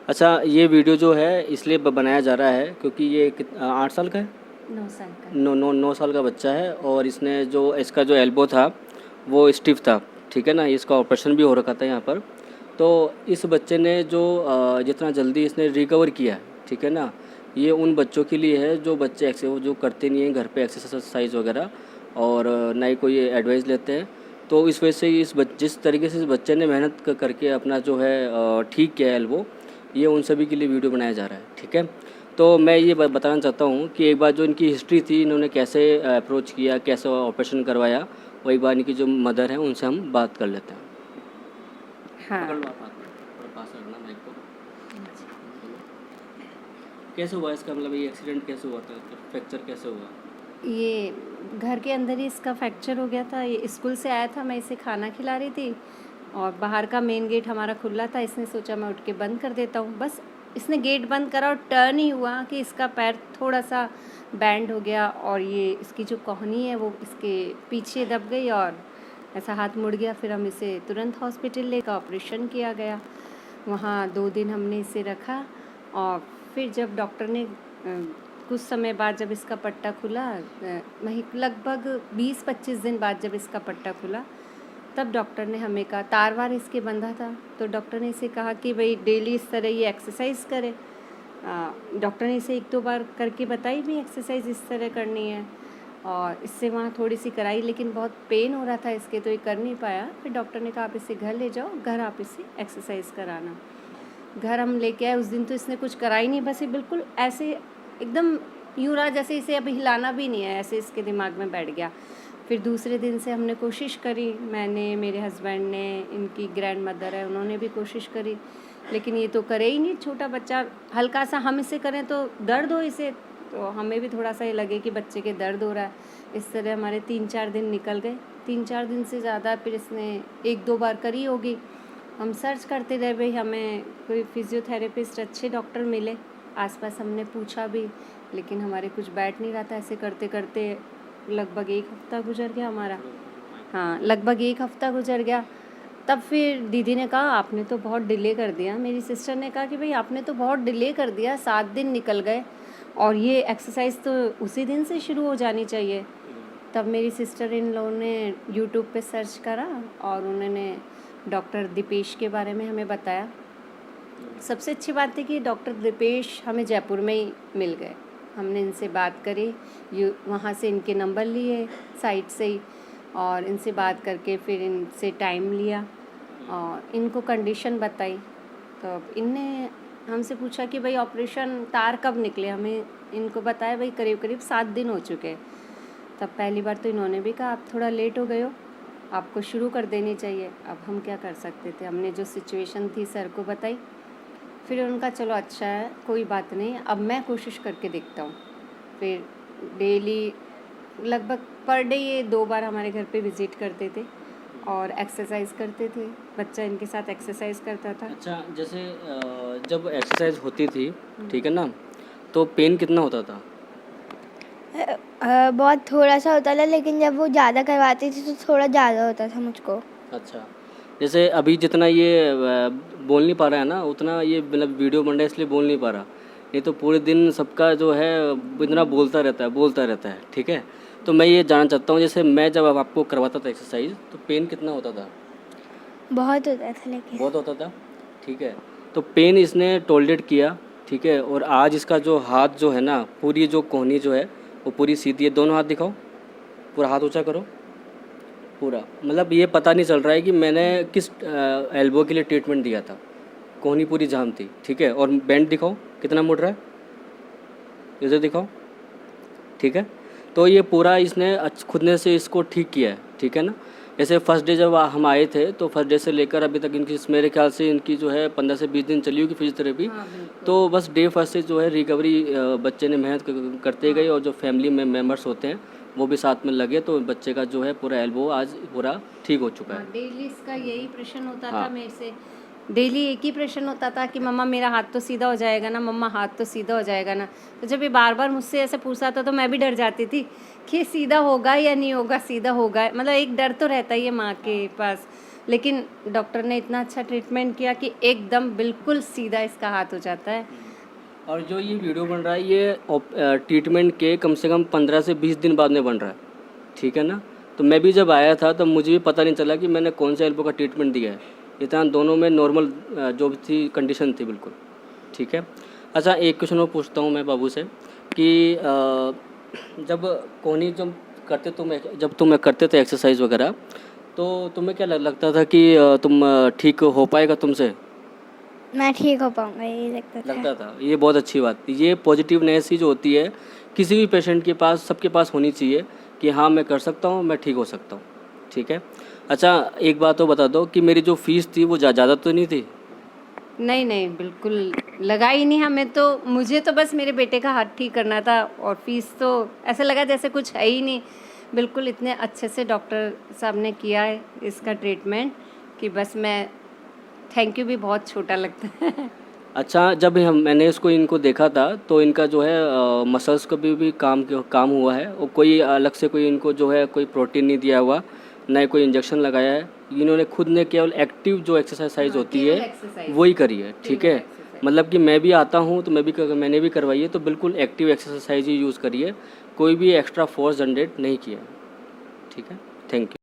अच्छा, ये वीडियो जो है इसलिए बनाया जा रहा है क्योंकि ये 8 साल का है, 9 साल का। 9 साल का बच्चा है और इसने जो इसका जो एल्बो था वो स्टिफ था, ठीक है ना। इसका ऑपरेशन भी हो रखा था यहाँ पर। तो इस बच्चे ने जो जितना जल्दी इसने रिकवर किया है, ठीक है ना, ये उन बच्चों के लिए है जो बच्चे जो करते नहीं हैं घर पे एक्सरसाइज वगैरह, और ना ही कोई एडवाइस लेते हैं। तो इस वजह से जिस तरीके से इस बच्चे ने मेहनत करके अपना जो है ठीक किया है एल्बो, ये उन सभी के लिए वीडियो बनाया जा रहा है, ठीक है। तो मैं ये बताना चाहता हूँ कि एक बार जो इनकी हिस्ट्री थी, इन्होंने कैसे अप्रोच किया, कैसे ऑपरेशन करवाया, वो एक बार इनकी जो मदर है उनसे हम बात कर लेते हैं। हाँ। पकड़ लो आप हाथ में, थोड़ा पास रखना माइक को। कैसे हुआ इसका, मतलब ये एक्सीडेंट कैसे हुआ था, फ्रैक्चर कैसे हुआ? ये घर के अंदर ही इसका फ्रैक्चर हो गया था। ये स्कूल से आया था, मैं इसे खाना खिला रही थी और बाहर का मेन गेट हमारा खुला था। इसने सोचा मैं उठ के बंद कर देता हूँ, बस इसने गेट बंद करा और टर्न ही हुआ कि इसका पैर थोड़ा सा बैंड हो गया और ये इसकी जो कोहनी है वो इसके पीछे दब गई और ऐसा हाथ मुड़ गया। फिर हम इसे तुरंत हॉस्पिटल लेकर ऑपरेशन किया गया। वहाँ 2 दिन हमने इसे रखा और फिर जब डॉक्टर ने कुछ समय बाद जब इसका पट्टा खुला, लगभग 20-25 दिन बाद जब इसका पट्टा खुला, तब डॉक्टर ने हमें कहा, तार वार इसके बंधा था, तो डॉक्टर ने इसे कहा कि भाई डेली इस तरह ये एक्सरसाइज करे। डॉक्टर ने इसे 1-2 बार करके बताई भी एक्सरसाइज इस तरह करनी है और इससे वहाँ थोड़ी सी कराई, लेकिन बहुत पेन हो रहा था इसके, तो ये कर नहीं पाया। फिर डॉक्टर ने कहा आप इसे घर ले जाओ, घर आप इसे एक्सरसाइज कराना। घर हम लेके आए। उस दिन तो इसने कुछ करा ही नहीं, बस ये बिल्कुल ऐसे एकदम यूँ रहा जैसे इसे अभी हिलाना भी नहीं है, ऐसे इसके दिमाग में बैठ गया। फिर दूसरे दिन से हमने कोशिश करी, मैंने, मेरे हस्बैंड ने, इनकी ग्रैंड मदर है उन्होंने भी कोशिश करी, लेकिन ये तो करे ही नहीं। छोटा बच्चा, हल्का सा हम इसे करें तो दर्द हो इसे, तो हमें भी थोड़ा सा ये लगे कि बच्चे के दर्द हो रहा है। इस तरह हमारे 3-4 दिन निकल गए, 3-4 दिन से ज़्यादा। फिर इसने 1-2 बार करी होगी। हम सर्च करते रहे भाई, हमें कोई फिजियोथेरेपिस्ट अच्छे डॉक्टर मिले, आसपास हमने पूछा भी, लेकिन हमारे कुछ बैठ नहीं रहा था। ऐसे करते करते लगभग 1 हफ़्ता गुजर गया हमारा। हाँ, लगभग 1 हफ़्ता गुजर गया। तब फिर दीदी ने कहा आपने तो बहुत डिले कर दिया। मेरी सिस्टर ने कहा कि भाई आपने तो बहुत डिले कर दिया, 7 दिन निकल गए और ये एक्सरसाइज तो उसी दिन से शुरू हो जानी चाहिए। तब मेरी सिस्टर इन लोगों ने यूट्यूब पे सर्च करा और उन्होंने डॉक्टर दीपेश के बारे में हमें बताया। सबसे अच्छी बात थी कि डॉक्टर दीपेश हमें जयपुर में ही मिल गए। हमने इनसे बात करी, वहाँ से इनके नंबर लिए साइट से ही, और इनसे बात करके फिर इनसे टाइम लिया और इनको कंडीशन बताई। तो इनने हमसे पूछा कि भाई ऑपरेशन तार कब निकले। हमें इनको बताया भाई करीब करीब 7 दिन हो चुके। तब पहली बार तो इन्होंने भी कहा आप थोड़ा लेट हो गए हो, आपको शुरू कर देनी चाहिए। अब हम क्या कर सकते थे, हमने जो सिचुएशन थी सर को बताई। फिर उनका चलो अच्छा है, कोई बात नहीं, अब मैं कोशिश करके देखता हूँ। फिर डेली लगभग पर डे ये 2 बार हमारे घर पे विज़िट करते थे और एक्सरसाइज करते थे। बच्चा इनके साथ एक्सरसाइज करता था। अच्छा, जैसे जब एक्सरसाइज होती थी, ठीक है ना, तो पेन कितना होता था? बहुत थोड़ा सा होता था, लेकिन जब वो ज़्यादा करवाती थी तो थोड़ा ज़्यादा होता था मुझको। अच्छा, जैसे अभी जितना ये बोल नहीं पा रहा है ना, उतना ये मतलब वीडियो बन रहा है इसलिए बोल नहीं पा रहा, नहीं तो पूरे दिन सबका जो है इतना बोलता रहता है, ठीक है। तो मैं ये जानना चाहता हूँ, जैसे मैं जब आपको करवाता था एक्सरसाइज तो पेन कितना होता था? बहुत होता था, लेकिन बहुत होता था, ठीक है। तो पेन इसने टॉलरेट किया, ठीक है, और आज इसका जो हाथ जो है ना, पूरी जो कोहनी जो है वो पूरी सीधी है। दोनों हाथ दिखाओ, पूरा हाथ ऊंचा करो, पूरा, मतलब ये पता नहीं चल रहा है कि मैंने किस एल्बो के लिए ट्रीटमेंट दिया था। कोहनी पूरी जाम थी, ठीक है। और बैंड दिखाओ कितना मुड़ रहा है, इधर दिखाओ, ठीक है। तो ये पूरा इसने खुद ने से इसको ठीक किया है, ठीक है ना। जैसे फर्स्ट डे जब हम आए थे तो फर्स्ट डे से लेकर अभी तक इनकी मेरे ख्याल से इनकी जो है 15 से 20 दिन चली होगी फिजियोथेरेपी। हाँ, तो बस डे फर्स्ट से जो है रिकवरी बच्चे ने मेहनत करते गए, और जो फैमिली में मेम्बर्स होते हैं वो भी साथ में लगे, तो बच्चे का जो है पूरा एल्बो आज पूरा ठीक हो चुका है। डेली इसका यही प्रश्न होता हाँ। था मेरे से, डेली एक ही प्रश्न होता था कि मम्मा मेरा हाथ तो सीधा हो जाएगा ना, मम्मा हाथ तो सीधा हो जाएगा ना। तो जब ये बार बार मुझसे ऐसे पूछता था तो मैं भी डर जाती थी कि सीधा होगा या नहीं होगा, सीधा होगा, मतलब एक डर तो रहता ही है माँ के पास। लेकिन डॉक्टर ने इतना अच्छा ट्रीटमेंट किया कि एकदम बिल्कुल सीधा इसका हाथ हो जाता है। और जो ये वीडियो बन रहा है ये ट्रीटमेंट के कम से कम 15 से 20 दिन बाद में बन रहा है, ठीक है ना। तो मैं भी जब आया था तब मुझे भी पता नहीं चला कि मैंने कौन सा एल्बो का ट्रीटमेंट दिया है। इतना दोनों में नॉर्मल जो थी कंडीशन थी बिल्कुल, ठीक है। अच्छा, एक क्वेश्चन और पूछता हूँ मैं बाबू से कि जब कोहनी जब तुम करते थे एक्सरसाइज वगैरह, तो तुम्हें क्या लगता था कि तुम ठीक हो पाएगा तुमसे? मैं ठीक हो पाऊंगा यही लगता था। ये बहुत अच्छी बात थी। ये पॉजिटिवनेस ही जो होती है किसी भी पेशेंट के पास, सबके पास होनी चाहिए कि हाँ मैं कर सकता हूँ, मैं ठीक हो सकता हूँ, ठीक है। अच्छा, एक बात तो बता दो कि मेरी जो फ़ीस थी वो ज़्यादा तो नहीं थी? नहीं नहीं, बिल्कुल लगा ही नहीं हमें तो। मुझे तो बस मेरे बेटे का हाथ ठीक करना था और फीस तो ऐसा लगा जैसे कुछ है ही नहीं। बिल्कुल इतने अच्छे से डॉक्टर साहब ने किया है इसका ट्रीटमेंट कि बस मैं थैंक यू भी बहुत छोटा लगता है। अच्छा, जब मैंने इनको देखा था तो इनका जो है मसल्स को भी काम हुआ है, और कोई अलग से कोई इनको जो है कोई प्रोटीन नहीं दिया हुआ, ना ही कोई इंजेक्शन लगाया है। इन्होंने खुद ने केवल एक्टिव जो एक्सरसाइज होती है एक्सरसाइज वही करी है, ठीक है। मतलब कि मैं भी आता हूँ तो मैंने भी करवाई है, तो बिल्कुल एक्टिव एक्सरसाइज ही यूज़ करी है, कोई भी एक्स्ट्रा फोर्स जनरेट नहीं किया, ठीक है। Thank you.